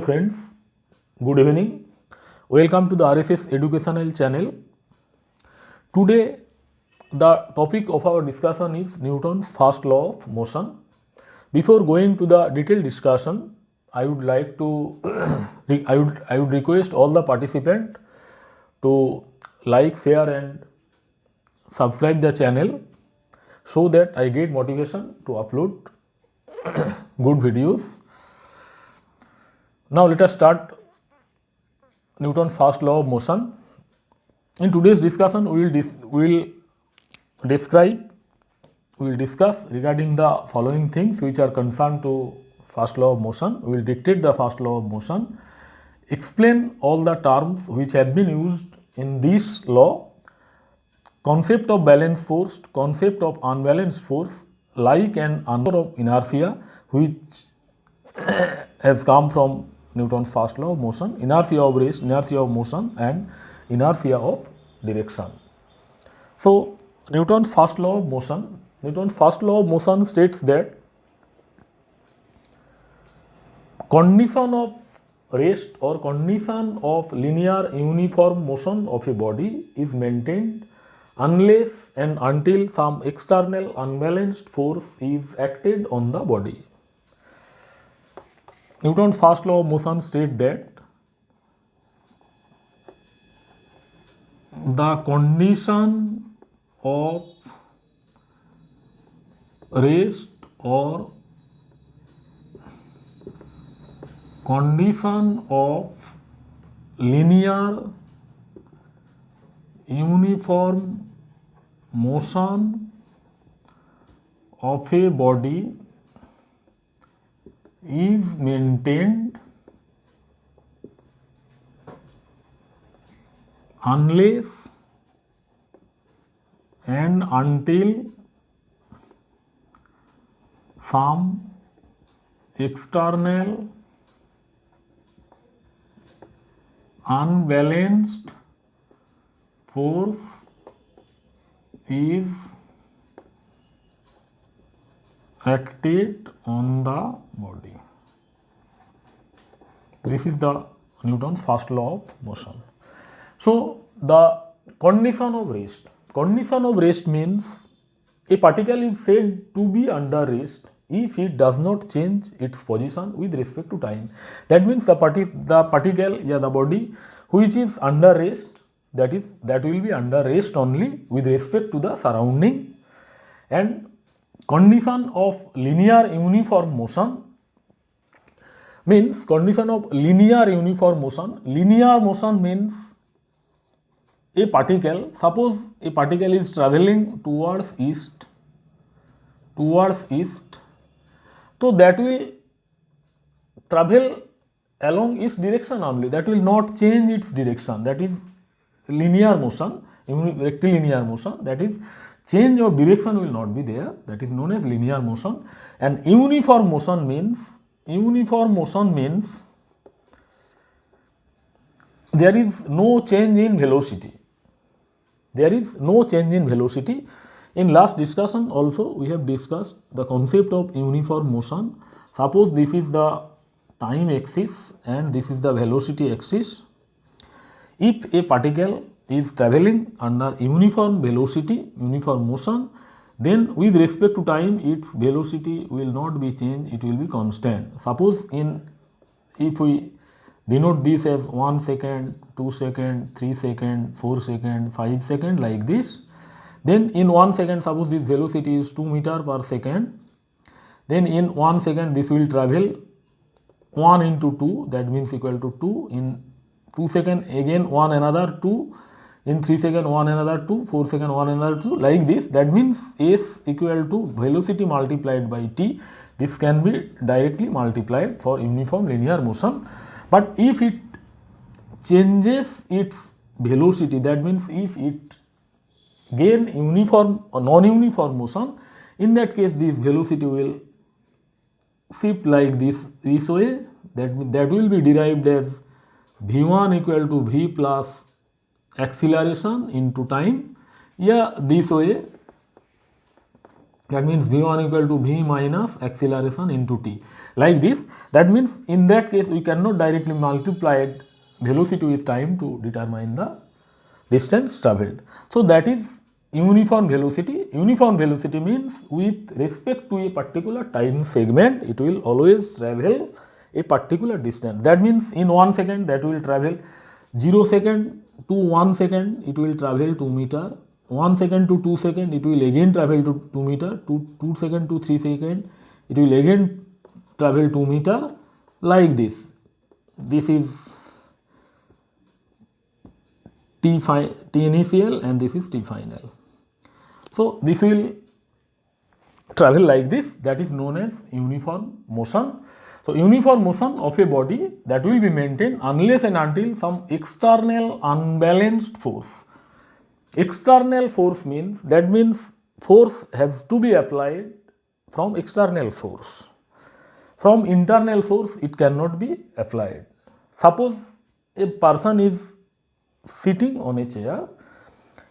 friends, good evening. Welcome to the RSS educational channel. Today the topic of our discussion is Newton's first law of motion. Before going to the detailed discussion, I would like to I would request all the participants to like, share and subscribe the channel so that I get motivation to upload good videos. Now let us start Newton's first law of motion. In today's discussion, we will discuss regarding the following things which are concerned to first law of motion. We will dictate the first law of motion, explain all the terms which have been used in this law, concept of balanced force, concept of unbalanced force, like and under of inertia, which has come from Newton's first law of motion, inertia of rest, inertia of motion and inertia of direction. So, Newton's first law of motion, states that condition of rest or condition of linear uniform motion of a body is maintained unless and until some external unbalanced force is acted on the body. Newton's first law of motion states that the condition of rest or condition of linear uniform motion of a body is maintained unless and until some external unbalanced force is acted on the body. This is the Newton's first law of motion. So, the condition of rest. Condition of rest means a particle is said to be under rest if it does not change its position with respect to time. That means the body which is under rest, that will be under rest only with respect to the surrounding. And condition of linear uniform motion means condition of linear uniform motion. Linear motion means a particle, suppose a particle is travelling towards east, so that will travel along its direction only, that will not change its direction, that is linear motion, rectilinear motion, that is change of direction will not be there, that is known as linear motion. And uniform motion means there is no change in velocity. In last discussion also we have discussed the concept of uniform motion. Suppose this is the time axis and this is the velocity axis. If a particle is travelling under uniform velocity, uniform motion, then with respect to time its velocity will not be changed, it will be constant. Suppose if we denote this as 1 second, 2 second, 3 second, 4 second, 5 second, like this. Then in 1 second, suppose this velocity is 2 meter per second. Then in 1 second this will travel 1 into 2, that means equal to 2. In 2 second again 1 another 2. In 3 second 1 another 2, 4 second 1 another 2, like this. That means S equal to velocity multiplied by t. This can be directly multiplied for uniform linear motion. But if it changes its velocity, that means if it gain uniform or non-uniform motion, in that case this velocity will shift like this way, that will be derived as v1 equal to v plus acceleration into time. Yeah, this way That means v1 equal to v minus acceleration into t, like this. That means in that case we cannot directly multiply velocity with time to determine the distance travelled. So that is uniform velocity. Uniform velocity means with respect to a particular time segment it will always travel a particular distance. That means in 1 second that will travel 0 second to 1 second it will travel 2 meter, 1 second to 2 second it will again travel to 2 meter, 2 second to 3 second it will again travel 2 meter, like this. This is T initial and this is T final. So this will travel like this, that is known as uniform motion. So uniform motion of a body that will be maintained unless and until some external unbalanced force. External force means, that means force has to be applied from external source. From internal source it cannot be applied. Suppose a person is sitting on a chair,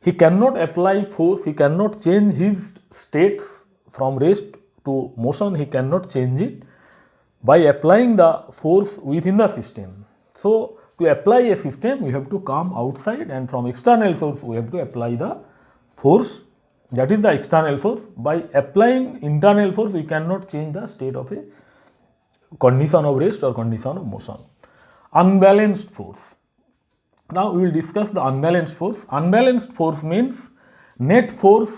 he cannot apply force, he cannot change his states from rest to motion, he cannot change it by applying the force within the system. So to apply a system we have to come outside, and from external source we have to apply the force, that is the external source. By applying internal force we cannot change the state of a condition of rest or condition of motion. Unbalanced force. Now we will discuss the unbalanced force. Unbalanced force means net force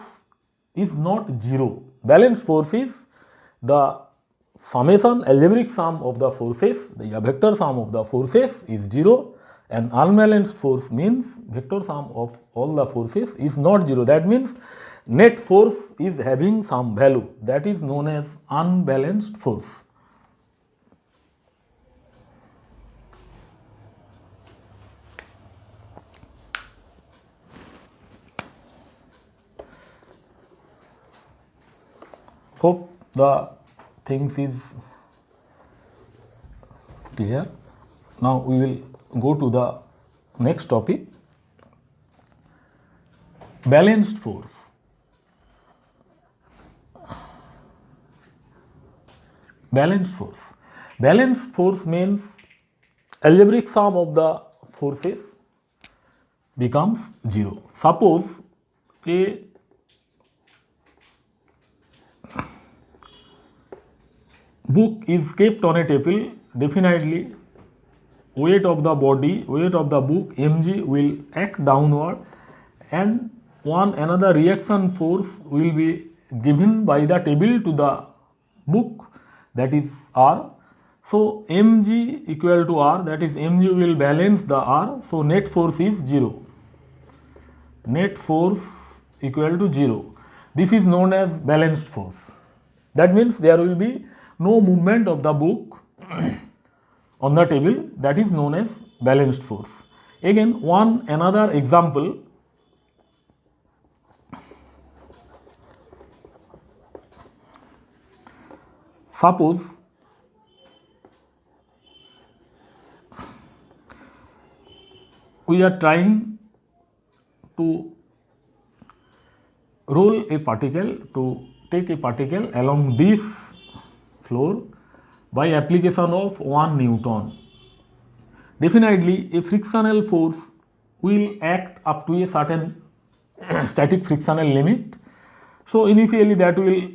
is not zero. Balanced force is the summation, algebraic sum of the forces, the vector sum of the forces is 0, and unbalanced force means vector sum of all the forces is not 0. That means net force is having some value, that is known as unbalanced force. Hope the things is clear. Now we will go to the next topic, balanced force. Balanced force. Balanced force means algebraic sum of the forces becomes 0. Suppose a book is kept on a table, definitely weight of the body, weight of the book mg will act downward, and one another reaction force will be given by the table to the book, that is R. So mg equal to R, that is mg will balance the R, so net force is 0. Net force equal to 0. This is known as balanced force. That means there will be no movement of the book on the table, that is known as balanced force. Again, one another example. Suppose we are trying to roll a particle, to take a particle along this floor by application of 1 Newton. Definitely a frictional force will act up to a certain static frictional limit. So initially that will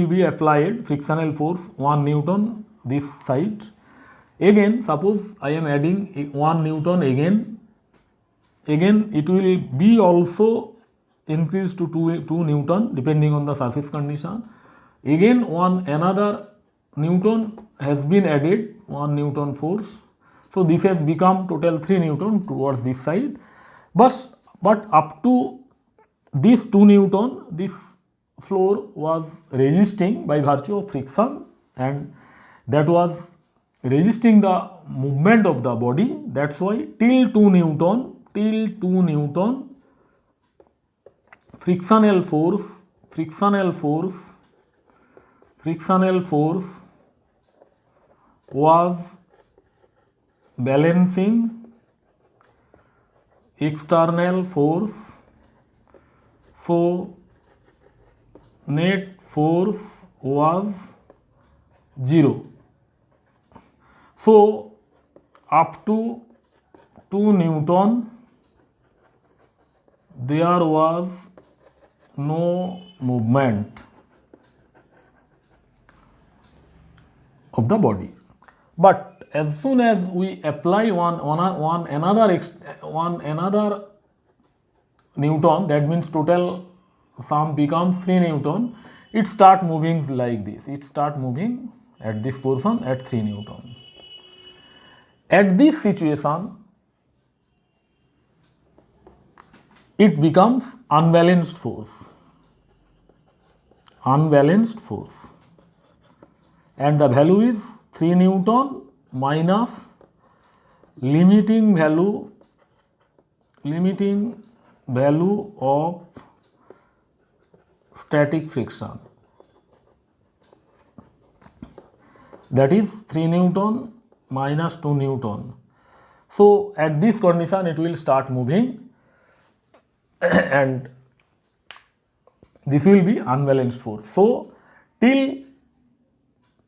be applied frictional force 1 Newton this side. Again suppose I am adding 1 Newton again it will be also increased to 2 Newton depending on the surface condition. Again another Newton has been added, 1 Newton force. So this has become total 3 Newton towards this side. But up to this 2 Newton, this floor was resisting by virtue of friction, and that was resisting the movement of the body. That's why till 2 Newton frictional force was balancing external force. So net force was 0. So up to 2 Newton there was no movement of the body. But as soon as we apply one another Newton, that means total sum becomes 3 Newton, it start moving like this. It start moving at this portion at 3 Newton. At this situation, it becomes unbalanced force. Unbalanced force. And the value is 3 Newton minus limiting value of static friction, that is 3 Newton minus 2 Newton. So at this condition it will start moving and this will be unbalanced force. So till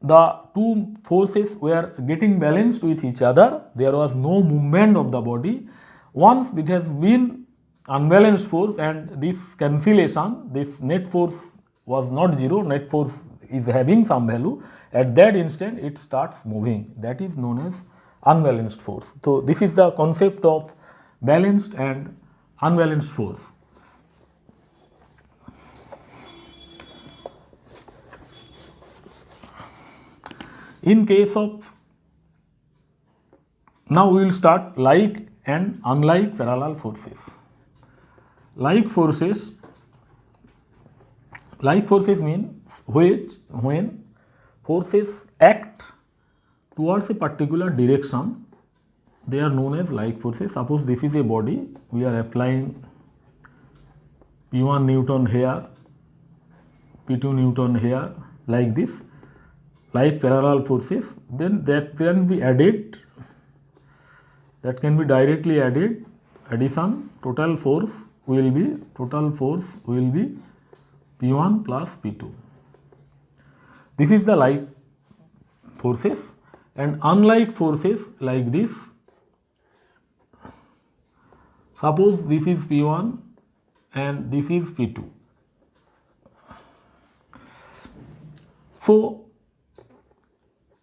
the two forces were getting balanced with each other, there was no movement of the body. Once it has been unbalanced force and this cancellation, this net force was not 0, net force is having some value, at that instant it starts moving. That is known as unbalanced force. So this is the concept of balanced and unbalanced force. In case of, now we will start like and unlike parallel forces. Like forces mean when forces act towards a particular direction, they are known as like forces. Suppose this is a body, we are applying P1 Newton here, P2 Newton here, like this, like parallel forces, then that can be added, that can be directly added, addition, total force will be P1 plus P2. This is the like forces. And unlike forces like this, suppose this is P1 and this is P2. So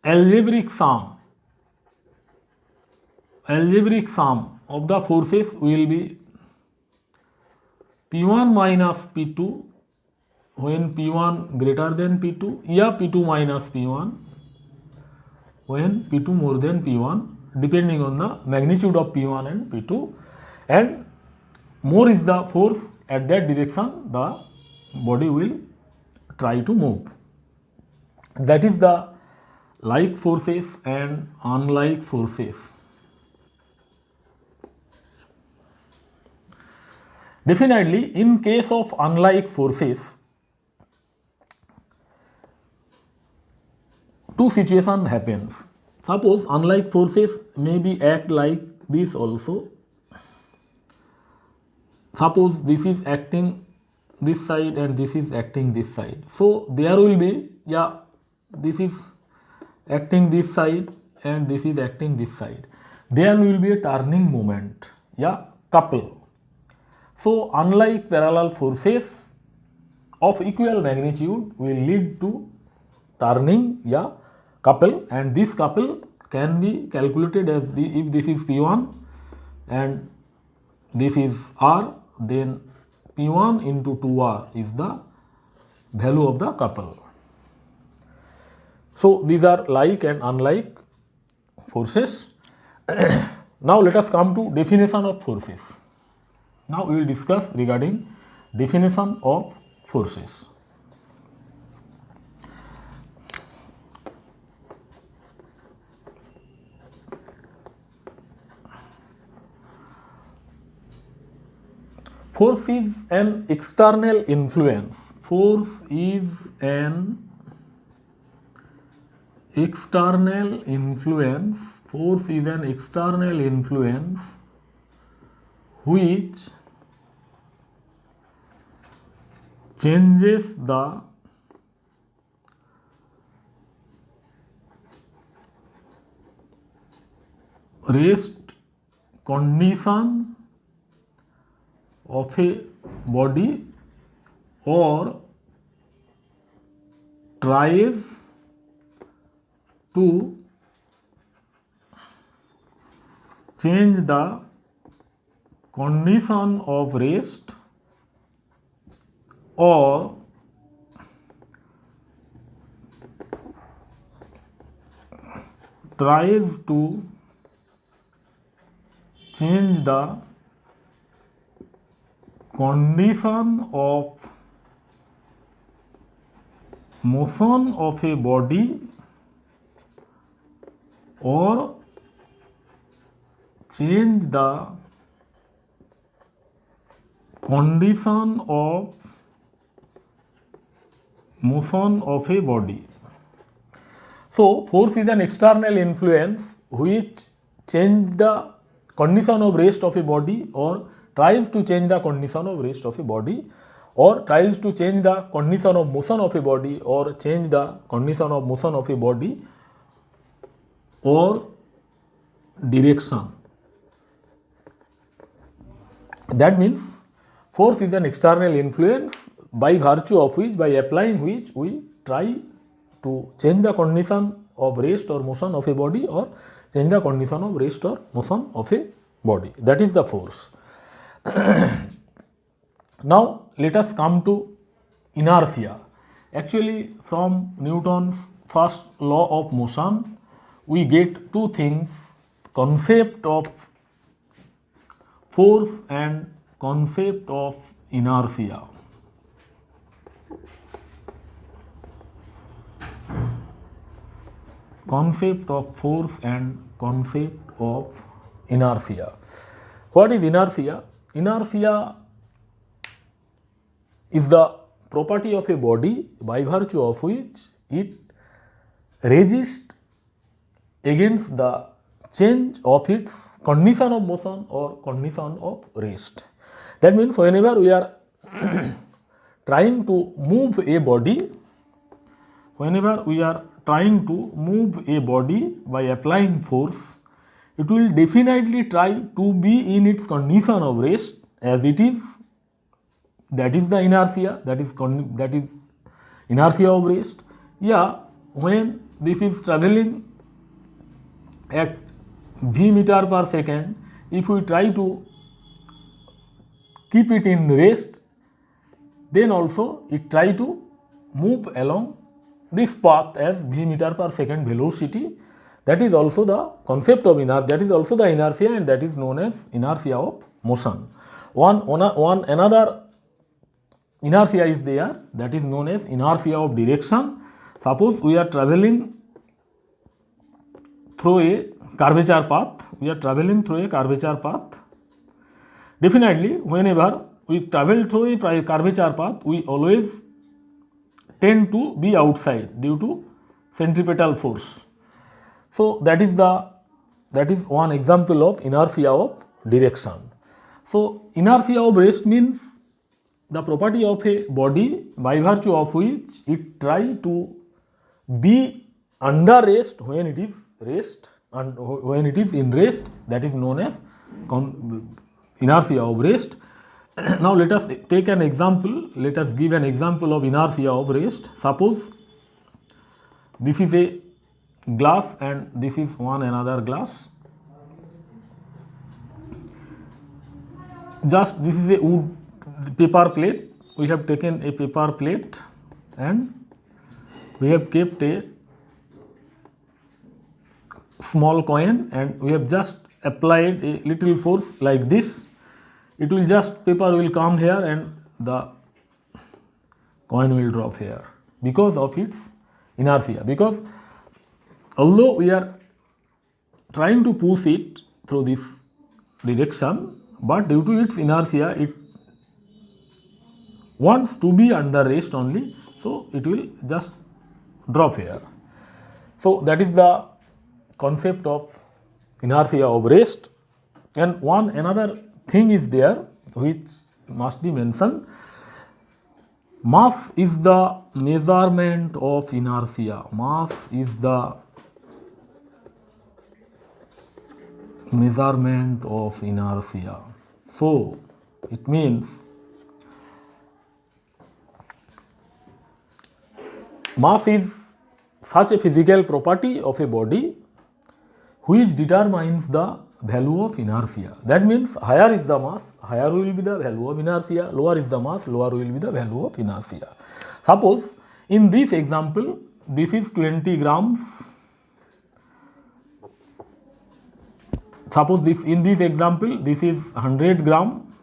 algebraic sum of the forces will be P1 minus P2 when P1 greater than P2, या P2 minus P1 when P2 more than P1, depending on the magnitude of P1 and P2, and more is the force at that direction, the body will try to move. That is the like forces and unlike forces. Definitely, in case of unlike forces, two situations happens. Suppose unlike forces may be act like this also. Suppose this is acting this side and this is acting this side. So there will be, yeah, this is acting this side and this is acting this side. There will be a turning moment, yeah, couple. So unlike parallel forces of equal magnitude will lead to turning, yeah, couple, and this couple can be calculated as if this is P1 and this is R, then P1 into 2R is the value of the couple. So these are like and unlike forces. Now let us come to definition of forces. Now we will discuss regarding definition of forces. Force is an external influence. Force is an external influence. Force is an external influence which changes the rest condition of a body or tries to change the condition of rest or tries to change the condition of motion of a body or change the condition of motion of a body. So, force is an external influence which change the condition of rest of a body or tries to change the condition of rest of a body or tries to change the condition of motion of a body or change the condition of motion of a body or direction. That means force is an external influence by virtue of which, by applying which, we try to change the condition of rest or motion of a body or change the condition of rest or motion of a body. That is the force. Now, let us come to inertia. Actually, from Newton's first law of motion, we get two things: concept of force and concept of inertia. Concept of force and concept of inertia. What is inertia? Inertia is the property of a body by virtue of which it resists against the change of its condition of motion or condition of rest. That means whenever we are trying to move a body, by applying force, it will definitely try to be in its condition of rest as it is. That is the inertia, that is inertia of rest. Yeah, when this is traveling at v meter per second, if we try to keep it in rest, then also it try to move along this path as v meter per second velocity. That is also the concept of inertia, that is also the inertia, and that is known as inertia of motion. Another inertia is there, that is known as inertia of direction. Suppose we are traveling through a curvature path, definitely whenever we travel through a curvature path, we always tend to be outside due to centripetal force. So that is one example of inertia of direction. So inertia of rest means the property of a body by virtue of which it try to be under rest when it is rest, and when it is in rest, that is known as inertia of rest. Now let us take an example, let us give an example of inertia of rest. Suppose this is a glass and this is another glass. Just this is a wood paper plate. We have taken a paper plate and we have kept a small coin and we have just applied a little force like this. It will just, paper will come here and the coin will drop here because of its inertia. Because although we are trying to push it through this direction, but due to its inertia, it wants to be under rest only, so it will just drop here. So that is the concept of inertia of rest. And another thing is there which must be mentioned. Mass is the measurement of inertia. Mass is the measurement of inertia. So it means mass is such a physical property of a body which determines the value of inertia. That means higher is the mass, higher will be the value of inertia, lower is the mass, lower will be the value of inertia. Suppose in this example, this is 20 grams. Suppose this in this example, this is 100 gram,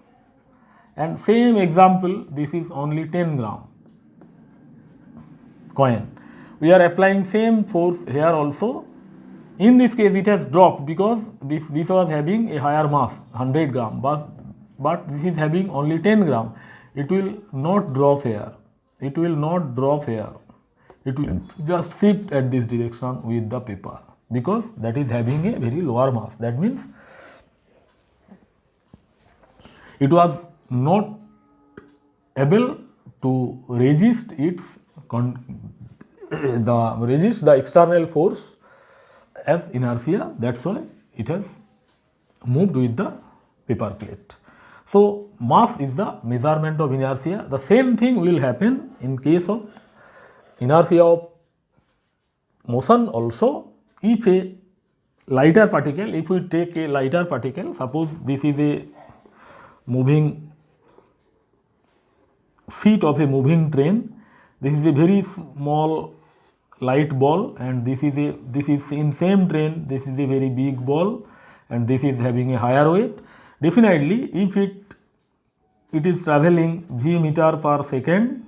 and same example, this is only 10 gram coin. We are applying same force here also. In this case, it has dropped because this was having a higher mass, 100 gram, but this is having only 10 gram. It will not drop here. It will not drop here. It will just shift at this direction with the paper because that is having a very lower mass. That means it was not able to resist the external force as inertia. That's why it has moved with the paper plate. So mass is the measurement of inertia. The same thing will happen in case of inertia of motion also. If a lighter particle, if we take a lighter particle, suppose this is a moving seat of a moving train, this is a very small light ball, and this is in same train, this is a very big ball, and this is having a higher weight. Definitely, if it is traveling v meter per second,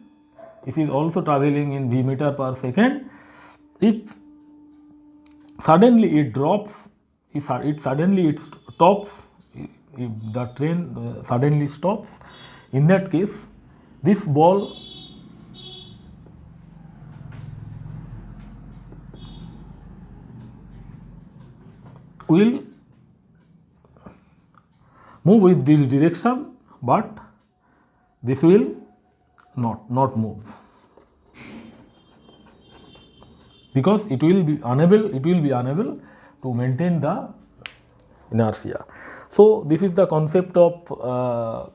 it is also traveling in v meter per second. If suddenly it drops, if suddenly it stops, if the train suddenly stops, in that case, this ball will move with this direction, but this will not move because it will be unable to maintain the inertia. So this is the concept of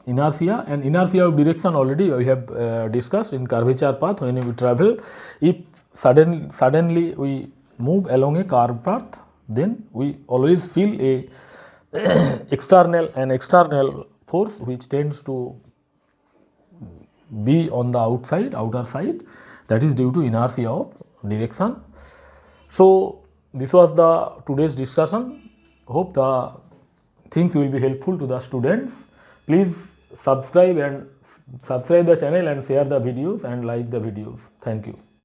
inertia, and inertia of direction already we have discussed in curvature path. When we travel, if suddenly we move along a curved path, then we always feel a external force which tends to be on the outer side, that is due to inertia of direction. So this was the today's discussion. Hope the things will be helpful to the students. Please subscribe the channel and share the videos and like the videos. Thank you.